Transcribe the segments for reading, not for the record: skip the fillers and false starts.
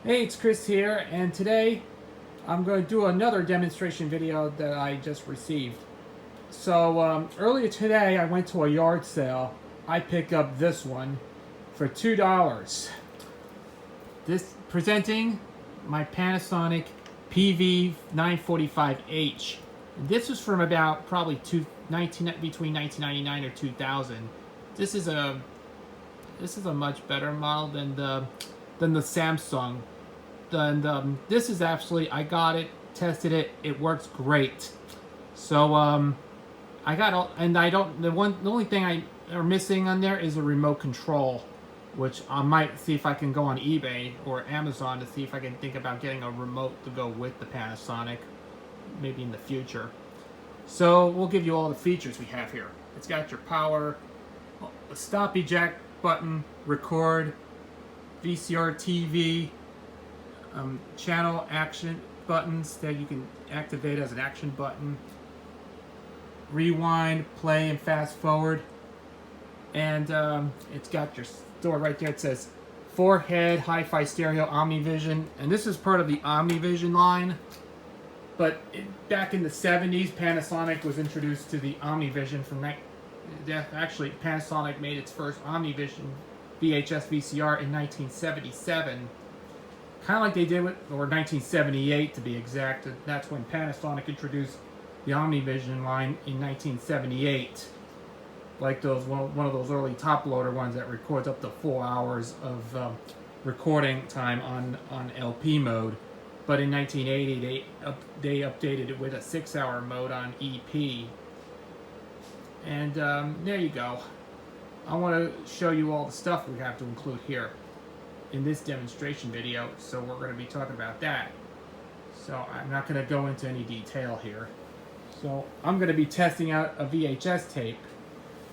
Hey, it's Chris here, and today I'm going to do another demonstration video that I just received. So earlier today I went to a yard sale. I picked up this one for $2. This presenting my Panasonic PV-945H. This was from about probably between 1999 or 2000. This is a much better model than the Samsung. And this is actually, I got it, tested it, it works great. So I got all, and I don't, the only thing I are missing on there is a remote control, which I might see if I can go on eBay or Amazon to see if I can think about getting a remote to go with the Panasonic, maybe in the future. So we'll give you all the features we have here. It's got your power, a stop eject button, record, VCR TV, channel action buttons that you can activate as an action button, rewind, play, and fast forward. And it's got your store right there. It says 4-head hi-fi stereo Omnivision, and this is part of the Omnivision line. But back in the 70s, Panasonic was introduced to the Omnivision from actually Panasonic made its first Omnivision VHS VCR in 1977. Kind of like they did with, or 1978 to be exact. That's when Panasonic introduced the Omnivision line in 1978. Like those one of those early top loader ones that records up to 4 hours of recording time on LP mode. But in 1980 they updated it with a 6-hour mode on EP. And there you go. I want to show you all the stuff we have to include here in this demonstration video, so we're going to be talking about that. So I'm not going to go into any detail here. So I'm going to be testing out a VHS tape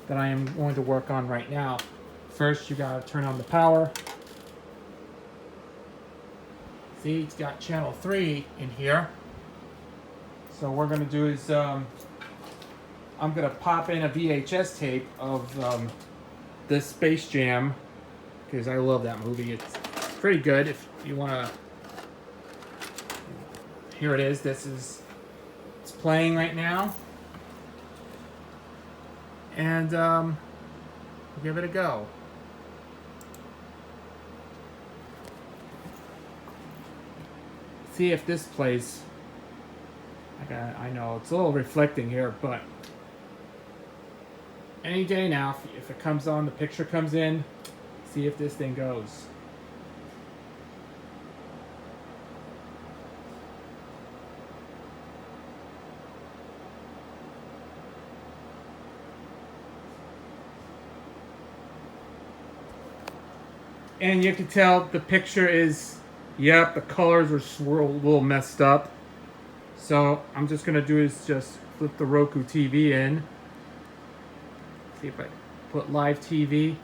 that I am going to work on right now. First, you got to turn on the power. See, it's got channel 3 in here. So what we're going to do is I'm going to pop in a VHS tape of this Space Jam, because I love that movie. It's pretty good. If you want to, here it is. It's playing right now, and give it a go. See if this plays. I know it's a little reflecting here, but any day now, if it comes on, the picture comes in. See if this thing goes. And you can tell the picture is, yep, the colors are a little messed up. So I'm just going to do is just flip the Roku TV in. See if I put live TV.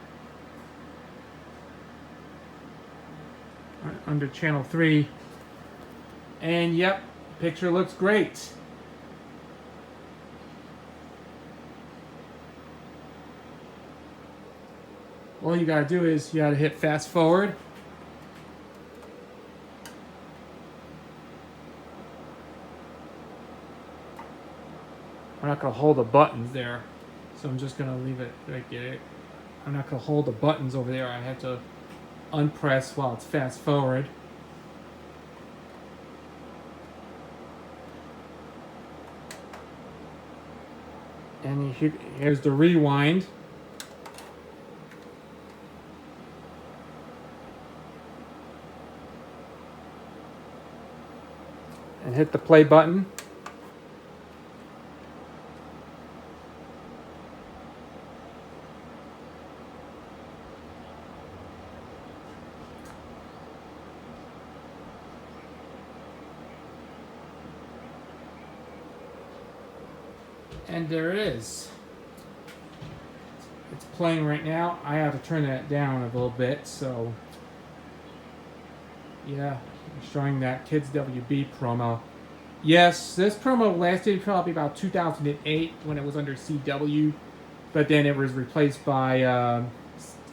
Under channel 3, and yep, picture looks great. All you gotta do is you gotta hit fast forward. I'm not gonna hold the buttons there, so I'm just gonna leave it right there. I'm not gonna hold the buttons over there. I have to unpress while it's fast forward. And here's the rewind. And hit the play button. And there it is. It's playing right now. I have to turn that down a little bit, so yeah, showing that Kids WB promo. Yes, this promo lasted probably about 2008 when it was under CW, but then it was replaced by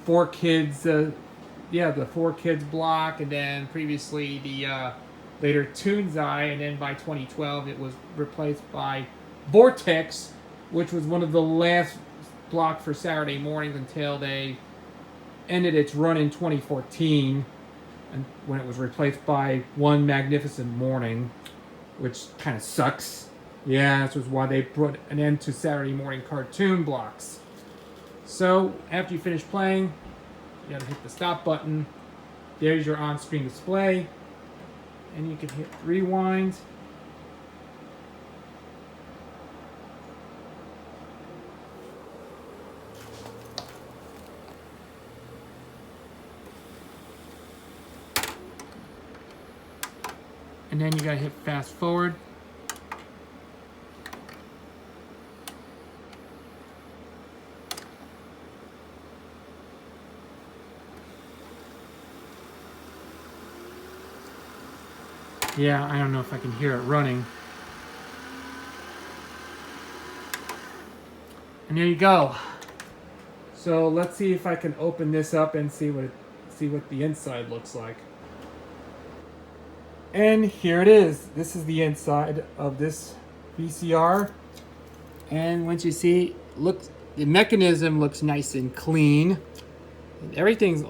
4Kids, yeah, the 4Kids block, and then previously the later Tunes Eye, and then by 2012 it was replaced by Vortex, which was one of the last block for Saturday mornings until they ended its run in 2014, and when it was replaced by One Magnificent Morning, which kind of sucks. Yeah, this was why they put an end to Saturday morning cartoon blocks. So after you finish playing, you gotta hit the stop button. There's your on-screen display, and you can hit rewind. And then you gotta hit fast forward. Yeah, I don't know if I can hear it running. And there you go. So let's see if I can open this up and see what the inside looks like. And here it is. This is the inside of this VCR. And once you see, look, the mechanism looks nice and clean. And everything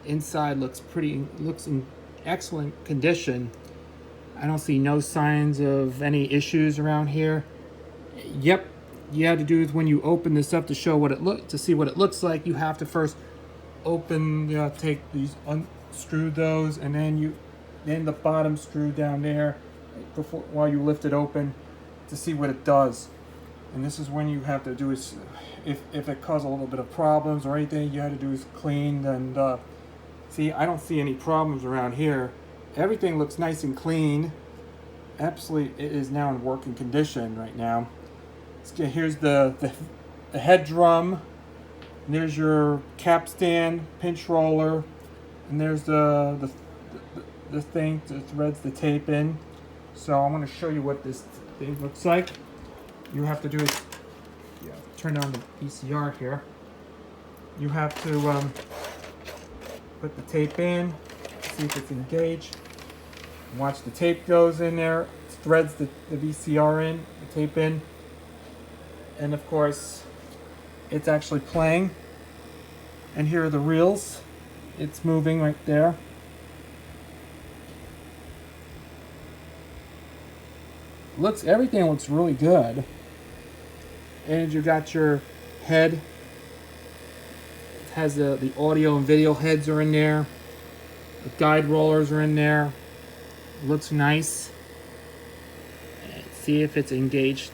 inside looks in excellent condition. I don't see no signs of any issues around here. Yep, you have to do is when you open this up to see what it looks like, you have to first open, take these, unscrew those, and then the bottom screw down there while you lift it open to see what it does. And this is when you have to do is, if it causes a little bit of problems or anything, you have to do is clean. And see, I don't see any problems around here. Everything looks nice and clean. Absolutely, it is now in working condition right now. Here's the head drum. And there's your capstan, pinch roller, and there's the thing that threads the tape in. So I'm going to show you what this thing looks like. You have to do is turn on the VCR here. You have to put the tape in, see if it's engaged. Watch the tape goes in there, threads the VCR in, the tape in, and of course it's actually playing. And here are the reels. It's moving right there. Everything looks really good. And you got your head. It has the audio and video heads are in there. The guide rollers are in there. Looks nice. See if it's engaged.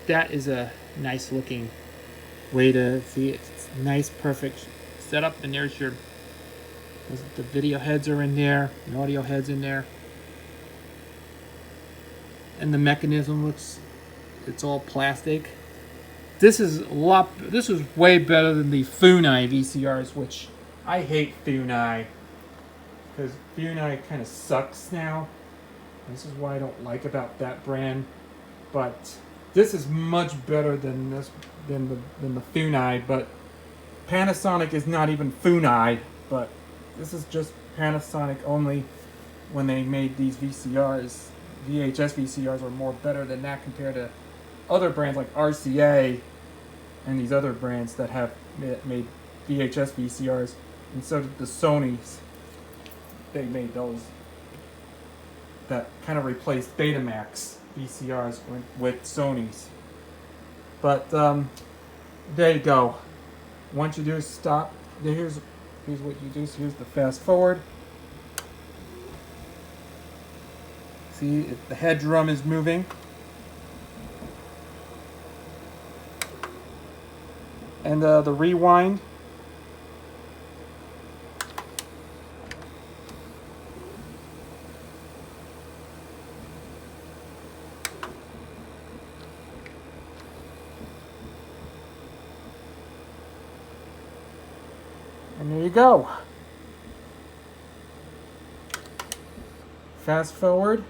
That is a nice looking way to see it. It's nice, perfect setup. And there's the video heads are in there, the audio heads in there. And the mechanism it's all plastic. This is way better than the Funai VCRs, which I hate Funai. Because Funai kind of sucks now. This is what I don't like about that brand. But this is much better than the Funai. But Panasonic is not even Funai. But this is just Panasonic only. When they made these VCRs, VHS VCRs were more better than that compared to other brands like RCA and these other brands that have made VHS VCRs. And so did the Sonys. They made those that kind of replaced Betamax VCRs with Sonys. But there you go. Once you do stop, here's what you do. So here's the fast forward. See, the head drum is moving. And the rewind. And there you go. Fast forward.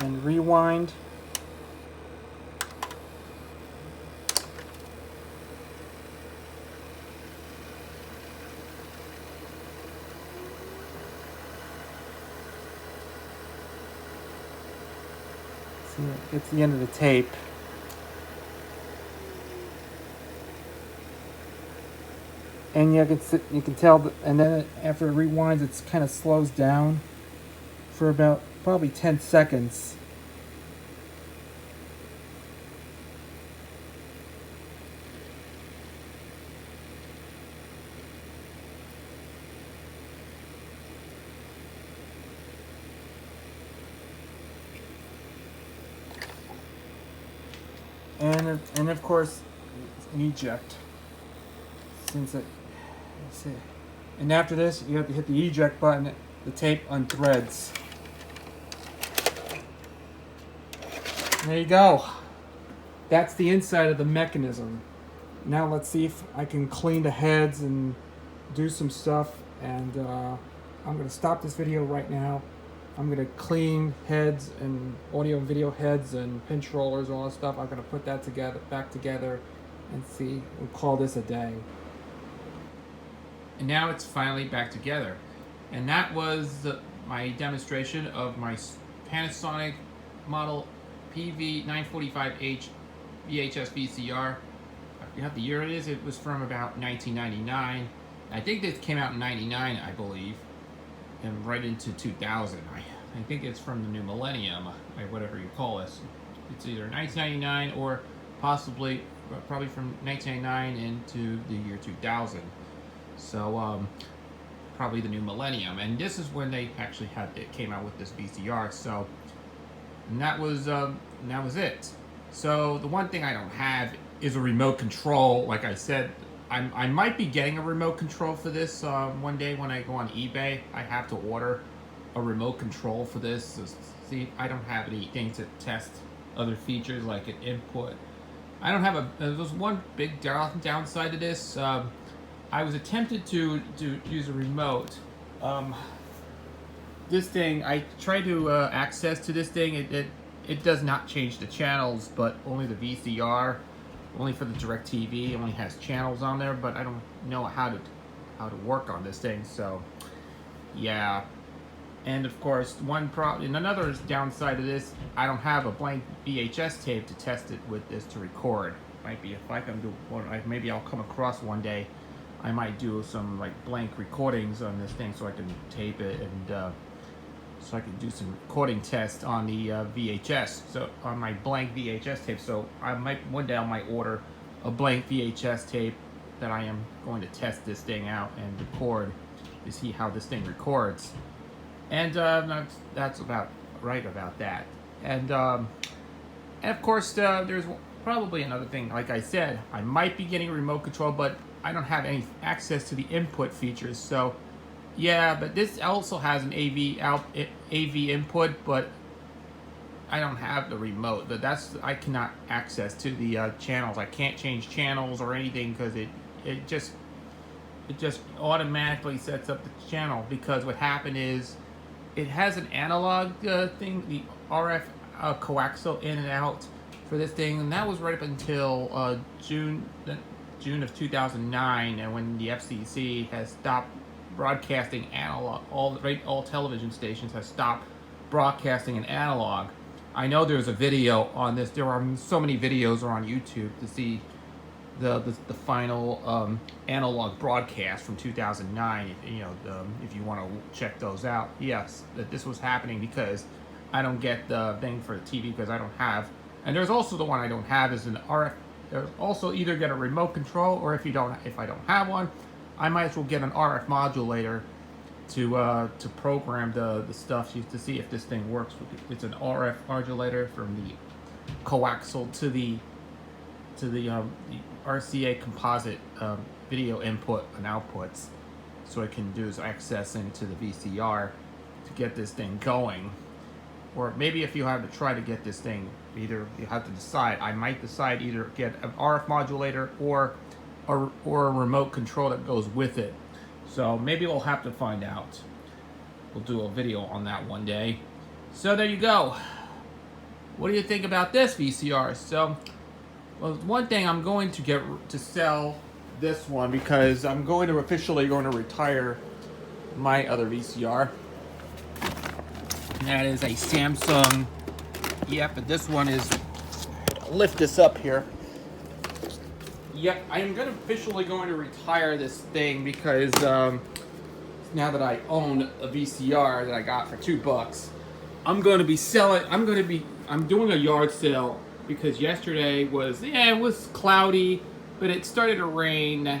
and rewind. See, it's the end of the tape. And you can tell that, and then after it rewinds, it kind of slows down for about probably 10 seconds. And of course, eject. And after this, you have to hit the eject button. The tape unthreads. There you go. That's the inside of the mechanism. Now let's see if I can clean the heads and do some stuff. And I'm going to stop this video right now. I'm going to clean heads and audio and video heads and pinch rollers and all that stuff. I'm going to put that back together and see. We'll call this a day. And now it's finally back together. And that was my demonstration of my Panasonic model PV-945H VHS VCR. I forgot the year it is. It was from about 1999. I think this came out in 99, I believe, and right into 2000. I think it's from the new millennium, or whatever you call this. It's either 1999 or probably from 1999 into the year 2000. So probably the new millennium. And this is when they actually came out with this VCR. So, and that was it. So the one thing I don't have is a remote control. Like I said, I might be getting a remote control for this one day when I go on eBay. I have to order a remote control for this. So, see, I don't have anything to test other features like an input. I don't have there's one big downside to this. I was attempted to use a remote. This thing, I tried to access to this thing. It does not change the channels, but only the VCR. Only for the DirecTV, it only has channels on there, but I don't know how to work on this thing. So, yeah. And of course, another downside of this, I don't have a blank VHS tape to test it with this to record. Might be if I can do one, maybe I'll come across one day. I might do some like blank recordings on this thing so I can tape it and so I can do some recording tests on the VHS. So on my blank VHS tape. So one day I might order a blank VHS tape that I am going to test this thing out and record to see how this thing records. And that's about right about that. And of course there's probably another thing. Like I said, I might be getting a remote control, but I don't have any access to the input features. So yeah, but this also has an AV input, but I don't have the remote. I cannot access to the channels. I can't change channels or anything because it just automatically sets up the channel. Because what happened is it has an analog thing, the RF coaxial in and out for this thing, and that was right up until June of 2009, and when the FCC has stopped broadcasting analog, all television stations have stopped broadcasting in analog. I know there's a video on this. There are so many videos on YouTube to see the final analog broadcast from 2009. If you want to check those out. Yes, that this was happening because I don't get the thing for the TV because I don't have. And there's also the one I don't have is an RF. There's also either get a remote control, or if I don't have one, I might as well get an RF modulator to program the stuff to see if this thing works. It's an RF modulator from the coaxial to the RCA composite video input and outputs, so I can do is access into the VCR to get this thing going. Or maybe if you have to try to get this thing, either you have to decide. I might decide either get an RF modulator or a remote control that goes with it. So maybe we'll have to find out. We'll do a video on that one day. So there you go. what do you think about this VCR? So, well, one thing, I'm going to get to sell this one because I'm officially going to retire my other VCR. And that is a Samsung. Yep, but this one is, lift this up here. Yep, I'm officially going to retire this thing because now that I own a VCR that I got for $2, I'm going to be selling. I'm doing a yard sale because yesterday was, it was cloudy, but it started to rain. That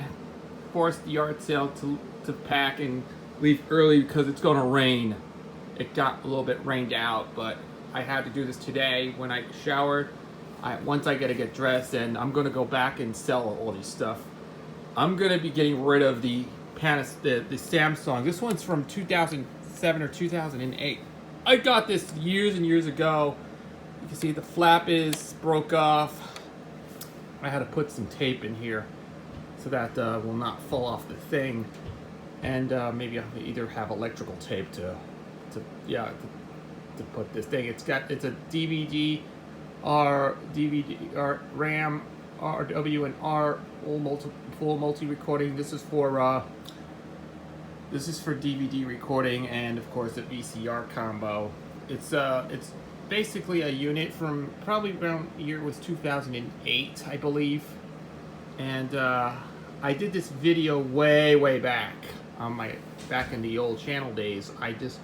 forced the yard sale to pack and leave early because it's going to rain. It got a little bit rained out, but I had to do this today when I showered. Once I get dressed, and I'm going to go back and sell all these stuff. I'm going to be getting rid of the Samsung. This one's from 2007 or 2008. I got this years and years ago. You can see the flap is broke off. I had to put some tape in here so that will not fall off the thing. And maybe I'll either have electrical tape to put this thing. It's a DVD or RAM, RW and R full multi recording. This is for DVD recording, and of course the VCR combo. It's basically a unit from probably around year was 2008, I believe. And I did this video way back on back in the old channel days. I just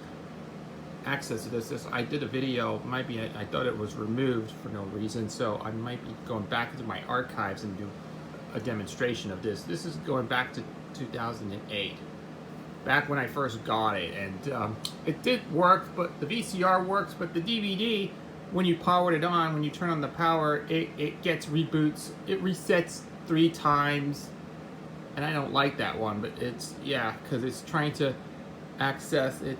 access to this. I did a video, I thought it was removed for no reason, so I might be going back into my archives and do a demonstration of this. This is going back to 2008, back when I first got it, and it did work, but the VCR works, but the DVD, when you powered it on, when you turn on the power, it gets reboots, it resets 3 times, and I don't like that one, but it's, yeah, because it's trying to access, it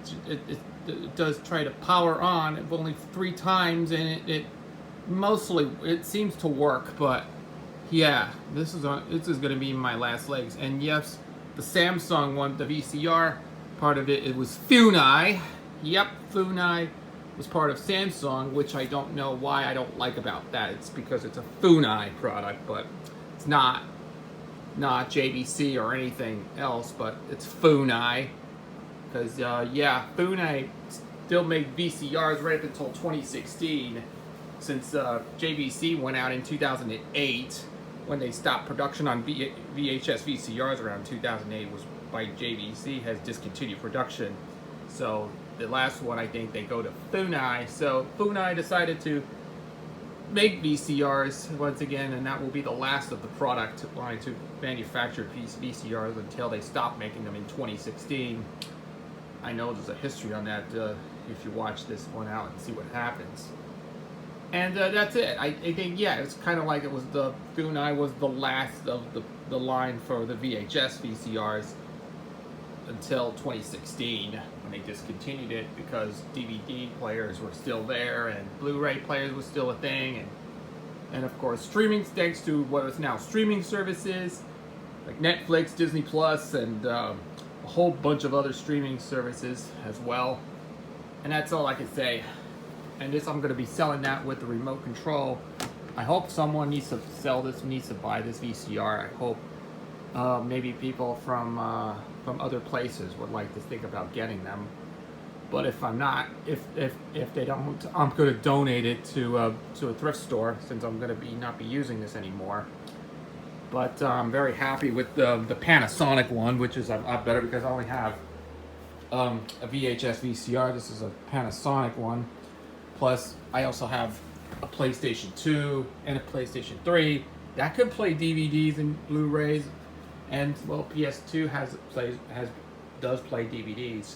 does try to power on only 3 times, and it mostly, it seems to work, but yeah, this is going to be my last legs. And yes, the Samsung one, the VCR part of it, it was Funai. Yep, Funai was part of Samsung, which I don't know why I don't like about that. It's because it's a Funai product, but it's not JVC or anything else, but it's Funai. Because, yeah, Funai still made VCRs right up until 2016, since JVC went out in 2008, when they stopped production on VHS VCRs around 2008, was by JVC, has discontinued production. So the last one, I think, they go to Funai. So Funai decided to make VCRs once again, and that will be the last of the product line to manufacture VCRs until they stop making them in 2016. I know there's a history on that if you watch this one out and see what happens. And that's it. I think, yeah, it's kind of like it was the Funai was the last of the line for the VHS VCRs until 2016, when they discontinued it because DVD players were still there and Blu-ray players was still a thing, and of course streaming, thanks to what is now streaming services like Netflix, Disney Plus, and a whole bunch of other streaming services as well. And that's all I can say. And this, I'm going to be selling that with the remote control. I hope someone needs to sell this, needs to buy this VCR. I hope maybe people from other places would like to think about getting them. But if I'm not, if they don't, I'm going to donate it to a thrift store, since I'm going to not be using this anymore. But I'm very happy with the Panasonic one, which is a lot better because I only have a VHS VCR. This is a Panasonic one. Plus, I also have a PlayStation 2 and a PlayStation 3 that could play DVDs and Blu-rays, and well, PS2 does play DVDs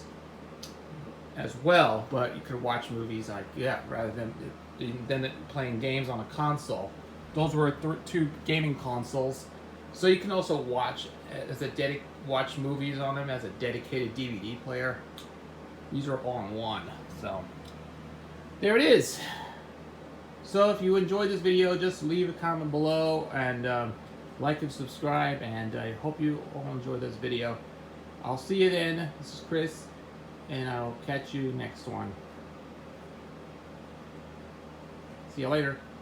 as well. But you could watch movies rather than playing games on a console. Those were 2 gaming consoles, so you can also watch watch movies on them as a dedicated DVD player. These are all in one, so. There it is. So if you enjoyed this video, just leave a comment below and like and subscribe, and I hope you all enjoy this video. I'll see you then. This is Chris, and I'll catch you next one. See you later.